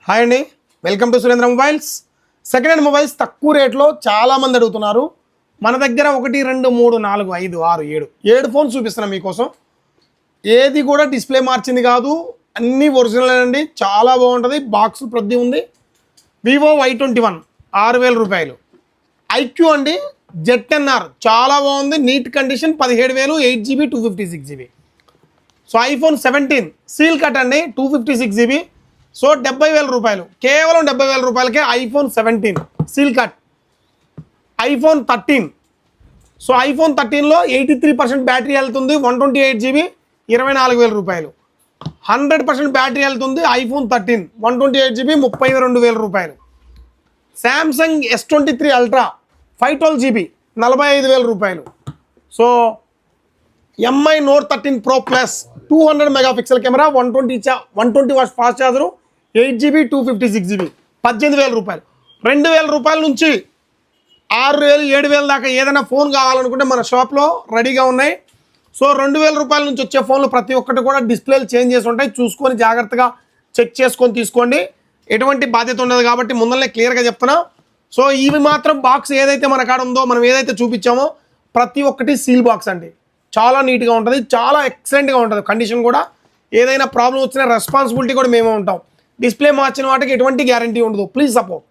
Hi అండి, welcome to Surendra mobiles. Second hand mobiles తక్కువ రేట్లో చాలామంది అడుగుతున్నారు. మన దగ్గర 1, 2, 3, 4, 5, 6, 7 ఫోన్స్ చూపిస్తున్నాం మీకోసం. ఏది కూడా డిస్ప్లే మార్చింది కాదు, అన్నీ ఒరిజినల్ అండి. చాలా బాగుంటుంది. బాక్స్ ప్రతి ఉంది. వివో Y21 6,000 రూపాయలు. ఐక్యూ అండి Z10R చాలా బాగుంది, neat condition, 17,000, 8GB 256GB. So iPhone 17 seal cut అండి, 256GB. సో 70,000 రూపాయలు, కేవలం 70,000 రూపాయలకే iPhone 17 seal cut. IPhone 13, so iPhone 13లో 83% బ్యాటరీ హెల్త్ ఉంది, 128GB, 24,000 రూపాయలు. 100% బ్యాటరీ హెల్త్ ఉంది ఐఫోన్ 13, 128GB, 32,000 రూపాయలు. శాంసంగ్ S23 అల్ట్రా 512GB, 45,000 రూపాయలు. So Mi note 13 Pro Plus 200 megapixel camera, 120 watts fast charger, 8GB 256GB, 18,000 రూపాయలు. 2,000 రూపాయల నుంచి 6,000, 7,000 దాకా ఏదైనా ఫోన్ కావాలనుకుంటే మన షాప్లో రెడీగా ఉన్నాయి. సో 2,000 రూపాయల నుంచి వచ్చే ఫోన్లు ప్రతి ఒక్కటి కూడా డిస్ప్లేలు చేంజ్ చేసి ఉంటాయి. చూసుకొని జాగ్రత్తగా చెక్ చేసుకొని తీసుకోండి. ఎటువంటి బాధ్యత ఉండదు కాబట్టి ముందరనే క్లియర్గా చెప్తున్నా. సో ఇవి మాత్రం బాక్స్ ఏదైతే మన కాడ ఉందో, మనం ఏదైతే చూపించామో ప్రతి ఒక్కటి సీల్ బాక్స్ అండి. చాలా నీట్గా ఉంటుంది, చాలా ఎక్సలెంట్గా ఉంటుంది. కండిషన్ కూడా ఏదైనా ప్రాబ్లం వచ్చినా రెస్పాన్సిబిలిటీ కూడా మేమే ఉంటాం. డిస్ప్లే మార్చిన వాటికి ఎటువంటి గ్యారంటీ ఉండదు. Please support.